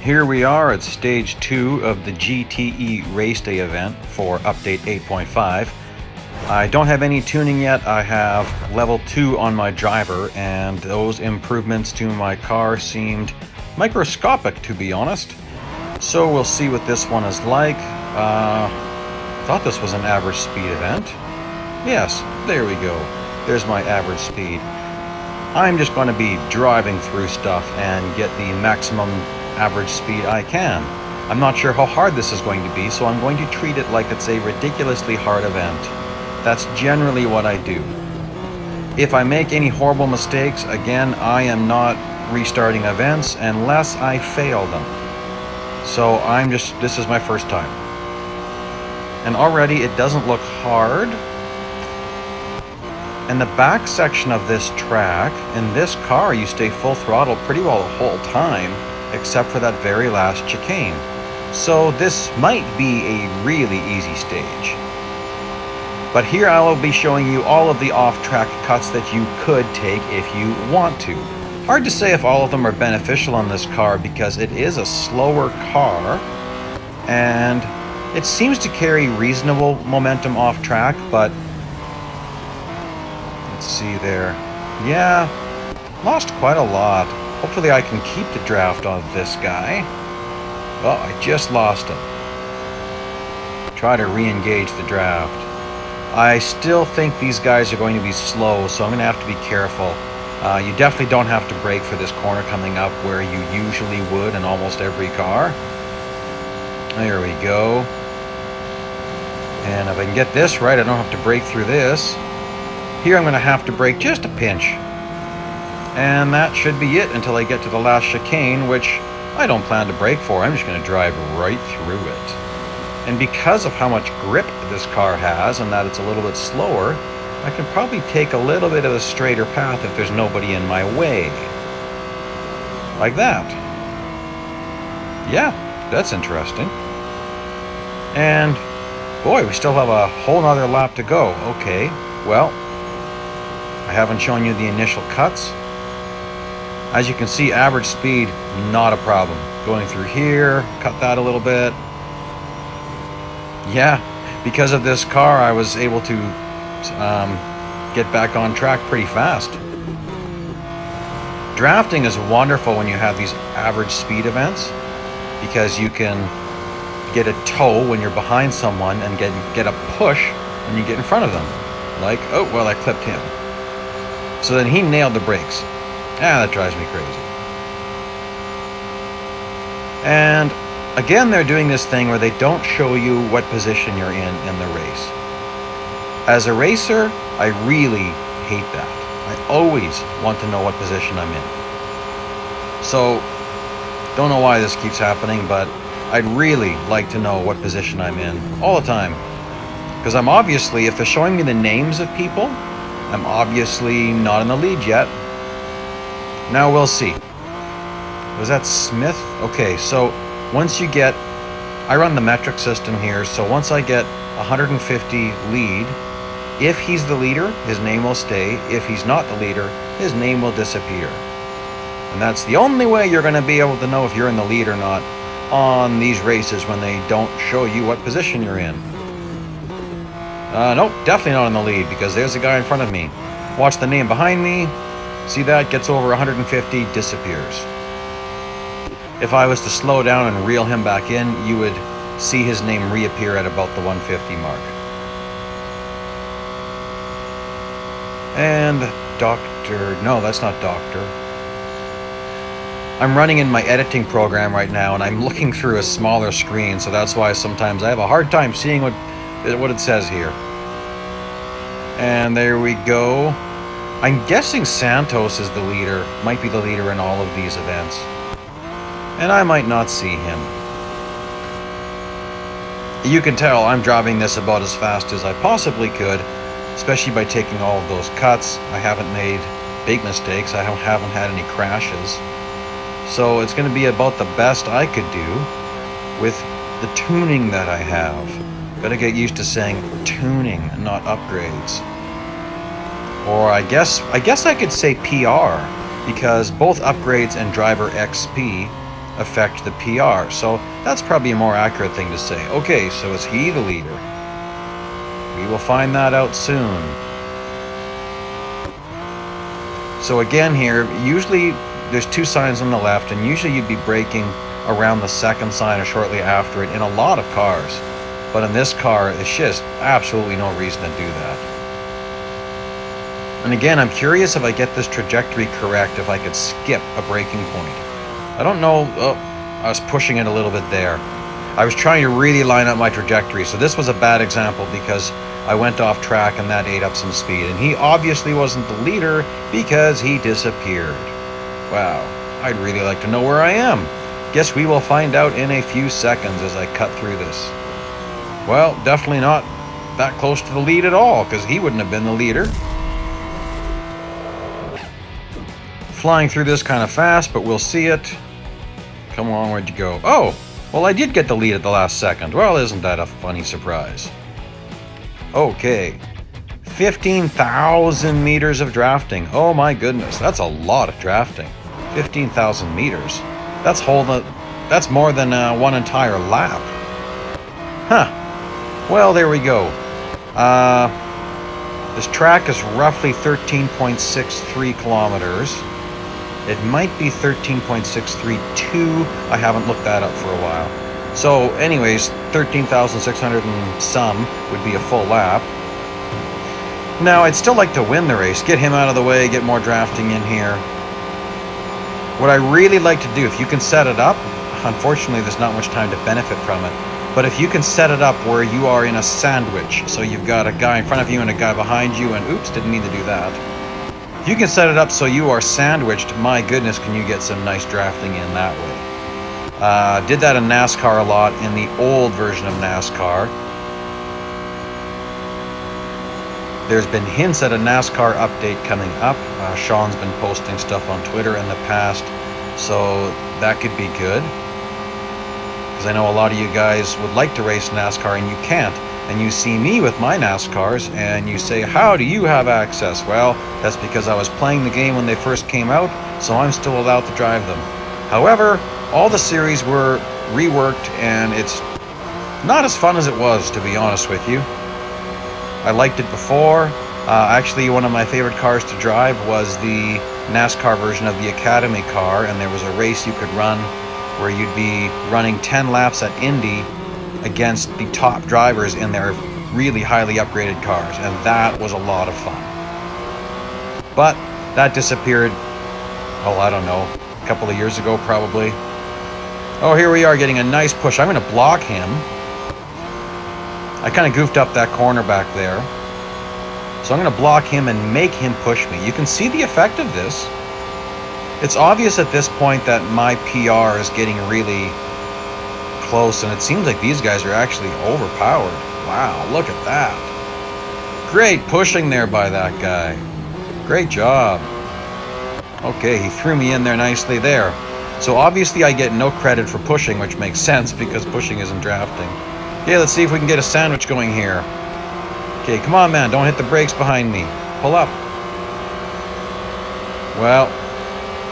Here we are at stage 2 of the GTE Race Day event for update 8.5. I don't have any tuning yet. I have level 2 on my driver, and those improvements to my car seemed microscopic, to be honest. So we'll see what this one is like. Thought this was an average speed event. Yes, there we go. There's my average speed. I'm just going to be driving through stuff and get the maximum average speed I can. I'm not sure how hard this is going to be, so I'm going to treat it like it's a ridiculously hard event. That's generally what I do. If I make any horrible mistakes, again, I am not restarting events unless I fail them. So this is my first time. And already it doesn't look hard. And the back section of this track, in this car, you stay full throttle pretty well the whole time, except for that very last chicane. So this might be a really easy stage. But here I will be showing you all of the off-track cuts that you could take if you want to. Hard to say if all of them are beneficial on this car because it is a slower car and it seems to carry reasonable momentum off-track, but let's see there. Yeah, lost quite a lot. Hopefully I can keep the draft on this guy. Oh, I just lost him. Try to re-engage the draft. I still think these guys are going to be slow, so I'm going to have to be careful. You definitely don't have to brake for this corner coming up where you usually would in almost every car. There we go. And if I can get this right, I don't have to brake through this. Here I'm going to have to brake just a pinch. And that should be it until I get to the last chicane, which I don't plan to brake for. I'm just going to drive right through it. And because of how much grip this car has and that it's a little bit slower, I can probably take a little bit of a straighter path if there's nobody in my way. Like that. Yeah, that's interesting. And boy, we still have a whole nother lap to go. Okay, well, I haven't shown you the initial cuts. As you can see, average speed, not a problem. Going through here, cut that a little bit. Yeah, because of this car, I was able to get back on track pretty fast. Drafting is wonderful when you have these average speed events because you can get a tow when you're behind someone and get a push when you get in front of them. Like, oh, well, I clipped him. So then he nailed the brakes. That drives me crazy. And again, they're doing this thing where they don't show you what position you're in the race. As a racer, I really hate that. I always want to know what position I'm in. So, don't know why this keeps happening, but I'd really like to know what position I'm in all the time. Because I'm obviously, if they're showing me the names of people, I'm obviously not in the lead yet. Now we'll see. Was that Smith? Okay, so once you get, I run the metric system here, so once I get 150 lead, if he's the leader, his name will stay. If he's not the leader, his name will disappear. And that's the only way you're going to be able to know if you're in the lead or not on these races when they don't show you what position you're in. Nope, definitely not in the lead because there's a guy in front of me. Watch the name behind me. See that? Gets over 150, disappears. If I was to slow down and reel him back in, you would see his name reappear at about the 150 mark. And Doctor... No, that's not Doctor. I'm running in my editing program right now, and I'm looking through a smaller screen, so that's why sometimes I have a hard time seeing what it says here. And there we go. I'm guessing Santos is the leader, might be the leader in all of these events. And I might not see him. You can tell I'm driving this about as fast as I possibly could, especially by taking all of those cuts. I haven't made big mistakes. I haven't had any crashes. So it's going to be about the best I could do with the tuning that I have. Gotta get used to saying tuning and not upgrades. Or I guess I could say PR, because both upgrades and driver XP affect the PR. So that's probably a more accurate thing to say. Okay, so is he the leader? We will find that out soon. So again here, usually there's two signs on the left, and usually you'd be braking around the second sign or shortly after it in a lot of cars. But in this car, it's just absolutely no reason to do that. And again, I'm curious if I get this trajectory correct, if I could skip a braking point. I don't know. Oh, I was pushing it a little bit there. I was trying to really line up my trajectory, so this was a bad example because I went off track and that ate up some speed. And he obviously wasn't the leader because he disappeared. Wow, I'd really like to know where I am. Guess we will find out in a few seconds as I cut through this. Well, definitely not that close to the lead at all, because he wouldn't have been the leader. Flying through this kind of fast, but we'll see it. Come on, where'd you go? Oh, well, I did get the lead at the last second. Well, isn't that a funny surprise? Okay. 15,000 meters of drafting. Oh my goodness, that's a lot of drafting. 15,000 meters. That's more than one entire lap. Huh. Well, there we go. This track is roughly 13.63 kilometers. It might be 13.632. I haven't looked that up for a while. So anyways, 13,600 and some would be a full lap. Now, I'd still like to win the race, get him out of the way, get more drafting in here. What I really like to do, if you can set it up, unfortunately there's not much time to benefit from it, but if you can set it up where you are in a sandwich, so you've got a guy in front of you and a guy behind you, and oops, didn't mean to do that. If you can set it up so you are sandwiched, my goodness, can you get some nice drafting in that way. Did that in NASCAR a lot, in the old version of NASCAR. There's been hints at a NASCAR update coming up. Sean's been posting stuff on Twitter in the past, so that could be good. Because I know a lot of you guys would like to race NASCAR and you can't. And you see me with my NASCARs and you say, how do you have access? Well, that's because I was playing the game when they first came out, so I'm still allowed to drive them. However, all the series were reworked and it's not as fun as it was, to be honest with you. I liked it before. Actually, one of my favorite cars to drive was the NASCAR version of the Academy car, and there was a race you could run where you'd be running 10 laps at Indy against the top drivers in their really highly upgraded cars, and that was a lot of fun. But that disappeared, oh, I don't know, a couple of years ago probably. Oh, here we are getting a nice push. I'm going to block him. I kind of goofed up that corner back there. So I'm going to block him and make him push me. You can see the effect of this. It's obvious at this point that my PR is getting really close, and it seems like these guys are actually overpowered. Wow, look at that. Great pushing there by that guy. Great job. Okay, he threw me in there nicely there. So obviously I get no credit for pushing, which makes sense because pushing isn't drafting. Okay, let's see if we can get a sandwich going here. Okay, come on, man. Don't hit the brakes behind me. Pull up. Well,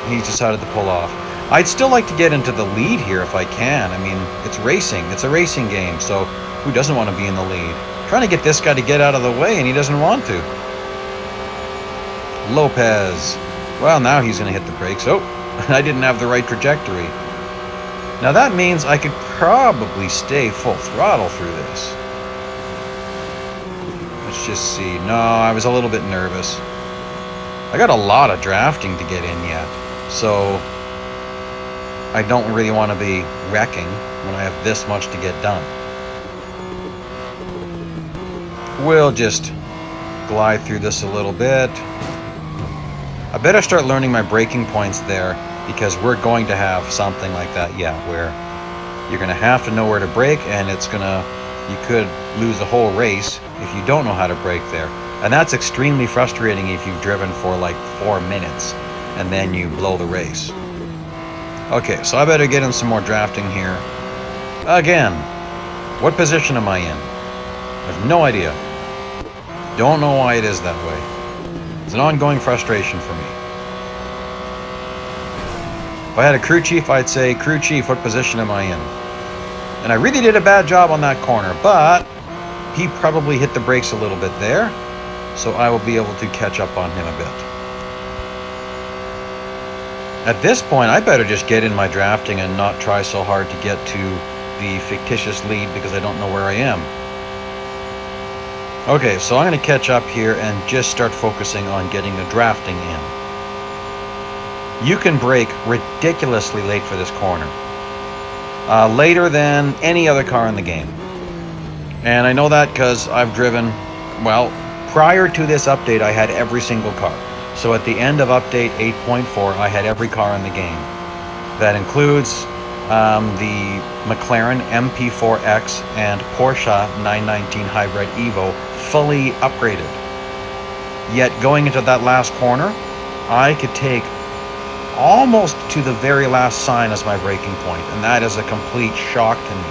he decided to pull off. I'd still like to get into the lead here if I can. I mean, it's racing. It's a racing game, so who doesn't want to be in the lead? I'm trying to get this guy to get out of the way, and he doesn't want to. Lopez. Well, now he's going to hit the brakes. Oh, I didn't have the right trajectory. Now that means I could probably stay full throttle through this. Let's just see. No, I was a little bit nervous. I got a lot of drafting to get in yet, so I don't really want to be wrecking when I have this much to get done. We'll just glide through this a little bit. I better start learning my braking points there, because we're going to have something like that yet, where you're going to have to know where to brake, and you could lose a whole race if you don't know how to brake there. And that's extremely frustrating if you've driven for like 4 minutes and then you blow the race. Okay, so I better get in some more drafting here. Again, what position am I in? I have no idea. Don't know why it is that way. It's an ongoing frustration for me. If I had a crew chief, I'd say, crew chief, what position am I in? And I really did a bad job on that corner, but he probably hit the brakes a little bit there, so I will be able to catch up on him a bit. At this point, I better just get in my drafting and not try so hard to get to the fictitious lead because I don't know where I am. Okay, so I'm going to catch up here and just start focusing on getting the drafting in. You can brake ridiculously late for this corner. Later than any other car in the game. And I know that because I've driven, well, prior to this update, I had every single car. So at the end of update 8.4, I had every car in the game. That includes the McLaren MP4X and Porsche 919 Hybrid Evo fully upgraded. Yet going into that last corner, I could take almost to the very last sign as my braking point, and that is a complete shock to me.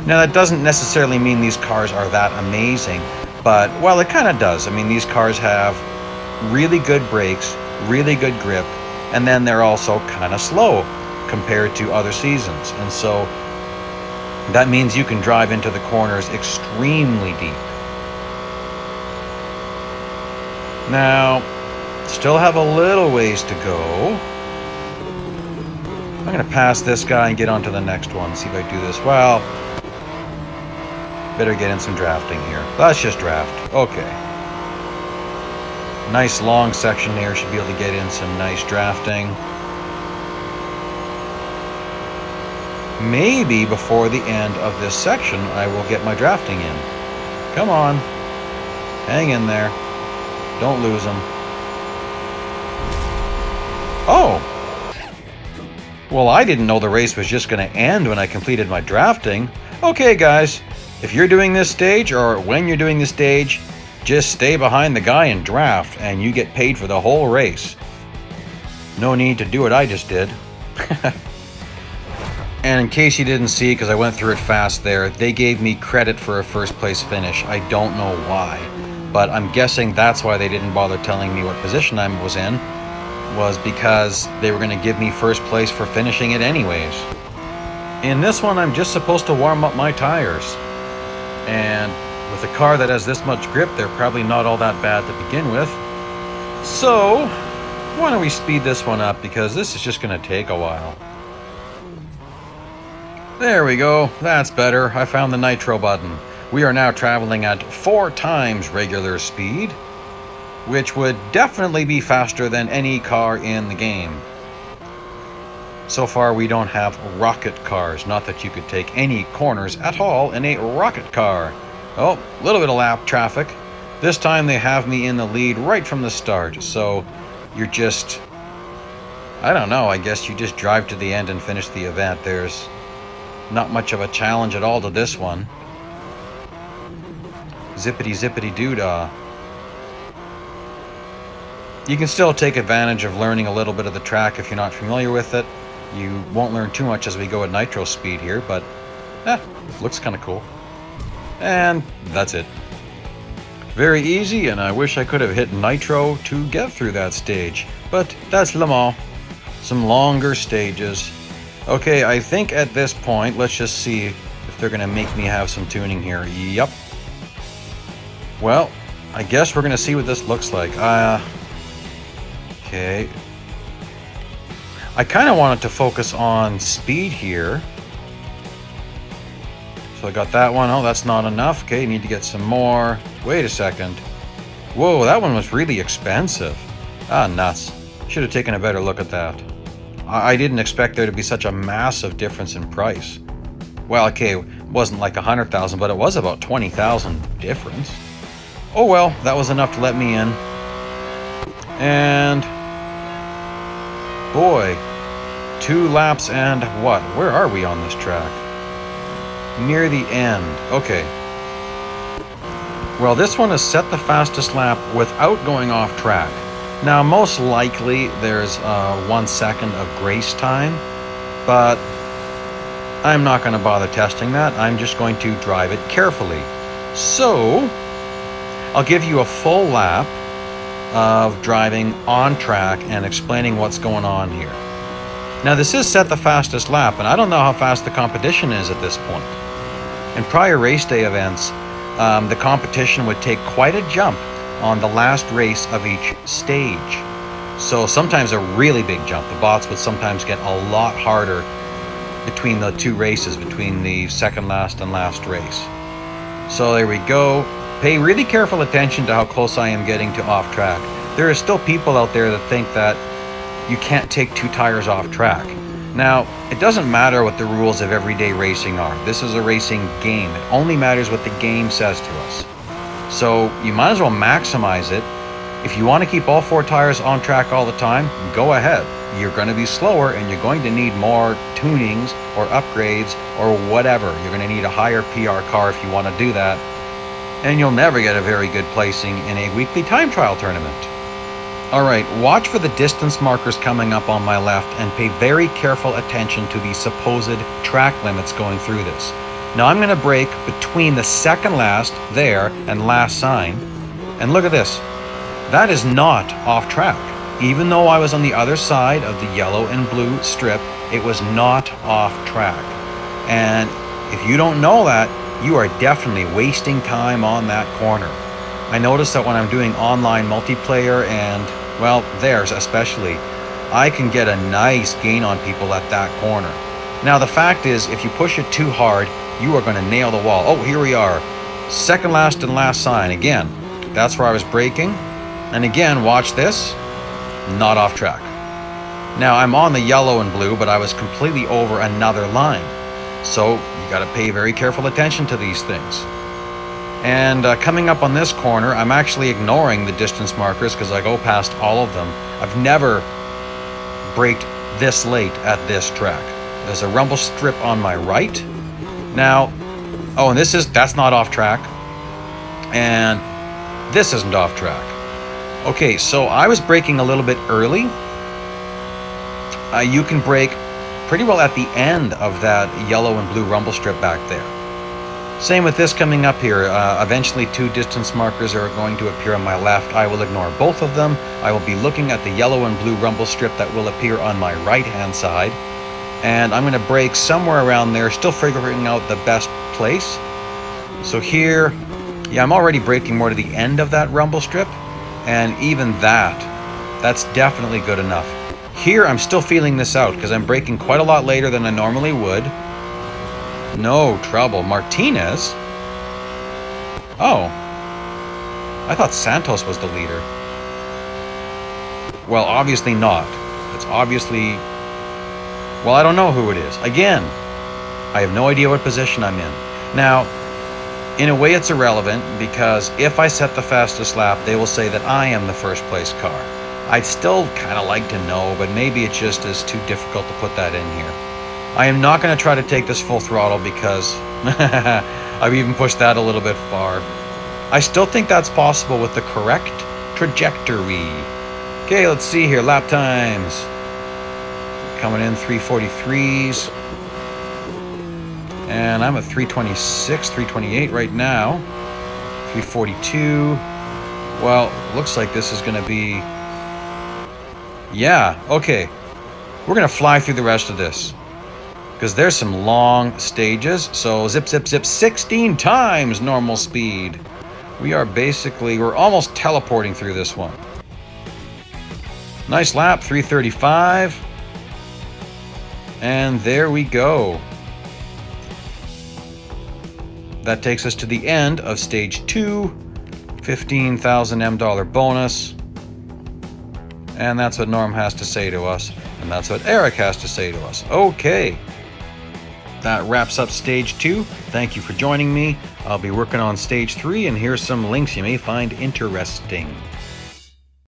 Now that doesn't necessarily mean these cars are that amazing, but, well, it kind of does. I mean, these cars have really good brakes, really good grip, and then they're also kind of slow compared to other seasons. And so that means you can drive into the corners extremely deep. Now, still have a little ways to go. I'm going to pass this guy and get onto the next one, see if I do this well. Better get in some drafting here. Let's just draft. Okay. Nice long section here. Should be able to get in some nice drafting. Maybe before the end of this section, I will get my drafting in. Come on. Hang in there. Don't lose them. Oh. Well, I didn't know the race was just going to end when I completed my drafting. Okay, guys. If you're doing this stage, or when you're doing this stage, just stay behind the guy and draft, and you get paid for the whole race. No need to do what I just did. And in case you didn't see, because I went through it fast there, they gave me credit for a first place finish. I don't know why, but I'm guessing that's why they didn't bother telling me what position I was in, was because they were going to give me first place for finishing it anyways. In this one, I'm just supposed to warm up my tires. And with a car that has this much grip, they're probably not all that bad to begin with. So, why don't we speed this one up, because this is just going to take a while. There we go, that's better. I found the nitro button. We are now traveling at 4 times regular speed, which would definitely be faster than any car in the game. So far we don't have rocket cars, not that you could take any corners at all in a rocket car. Oh, a little bit of lap traffic. This time they have me in the lead right from the start, so you're just, I don't know, I guess you just drive to the end and finish the event. There's not much of a challenge at all to this one. Zippity zippity doodah. You can still take advantage of learning a little bit of the track if you're not familiar with it. You won't learn too much as we go at nitro speed here, but looks kind of cool. And that's it. Very easy, and I wish I could have hit nitro to get through that stage, but that's Le Mans. Some longer stages. Okay, I think at this point, let's just see if they're gonna make me have some tuning here. Yup. Well, I guess we're gonna see what this looks like. Okay. I kind of wanted to focus on speed here. So I got that one. Oh, that's not enough. Okay, need to get some more. Wait a second. Whoa, that one was really expensive. Ah, nuts. Should have taken a better look at that. I didn't expect there to be such a massive difference in price. Well, okay, it wasn't like 100,000, but it was about 20,000 difference. Oh well, that was enough to let me in. And boy, 2 laps and what? Where are we on this track? Near the end. Okay. Well, this one has set the fastest lap without going off track. Now, most likely there's 1 second of grace time, but I'm not going to bother testing that. I'm just going to drive it carefully. So, I'll give you a full lap, of driving on track and explaining what's going on here. Now this is set the fastest lap, and I don't know how fast the competition is at this point. In prior race day events, the competition would take quite a jump on the last race of each stage. So sometimes a really big jump. The bots would sometimes get a lot harder between the two races, between the second last and last race. So there we go. Pay really careful attention to how close I am getting to off track. There are still people out there that think that you can't take two tires off track. Now, it doesn't matter what the rules of everyday racing are. This is a racing game. It only matters what the game says to us. So you might as well maximize it. If you want to keep all four tires on track all the time, go ahead. You're going to be slower and you're going to need more tunings or upgrades or whatever. You're going to need a higher PR car if you want to do that. And you'll never get a very good placing in a weekly time trial tournament. Alright, watch for the distance markers coming up on my left and pay very careful attention to the supposed track limits going through this. Now I'm going to brake between the second last there and last sign. And look at this. That is not off track. Even though I was on the other side of the yellow and blue strip, it was not off track. And if you don't know that, you are definitely wasting time on that corner. I notice that when I'm doing online multiplayer and, well, theirs especially, I can get a nice gain on people at that corner. Now the fact is, if you push it too hard, you are going to nail the wall. Oh, here we are. Second last and last sign. Again, that's where I was braking. And again, watch this. Not off track. Now I'm on the yellow and blue, but I was completely over another line. So you got to pay very careful attention to these things. And coming up on this corner, I'm actually ignoring the distance markers because I go past all of them. I've never braked this late at this track. There's a rumble strip on my right. Now, oh, and that's not off track. And this isn't off track. Okay, so I was braking a little bit early. You can brake pretty well at the end of that yellow and blue rumble strip back there. Same with this coming up here. Eventually two distance markers are going to appear on my left. I will ignore both of them. I will be looking at the yellow and blue rumble strip that will appear on my right hand side. And I'm going to brake somewhere around there, still figuring out the best place. So here, yeah, I'm already braking more to the end of that rumble strip. And even that's definitely good enough. Here, I'm still feeling this out because I'm braking quite a lot later than I normally would. No trouble. Martinez? Oh. I thought Santos was the leader. Well, obviously not. It's obviously... Well, I don't know who it is. Again, I have no idea what position I'm in. Now, in a way it's irrelevant because if I set the fastest lap, they will say that I am the first place car. I'd still kind of like to know, but maybe it just is too difficult to put that in here. I am not going to try to take this full throttle because I've even pushed that a little bit far. I still think that's possible with the correct trajectory. Okay, let's see here. Lap times. Coming in 3:43s. And I'm at 3:26, 3:28 right now. 3:42. Well, looks like this is going to be... Yeah, okay. We're going to fly through the rest of this. Because there's some long stages. So zip, zip, zip, 16 times normal speed. We're almost teleporting through this one. Nice lap, 3:35. And there we go. That takes us to the end of stage 2. 15,000 $M bonus. And that's what Norm has to say to us. And that's what Eric has to say to us. Okay. That wraps up stage 2. Thank you for joining me. I'll be working on stage 3, and here's some links you may find interesting.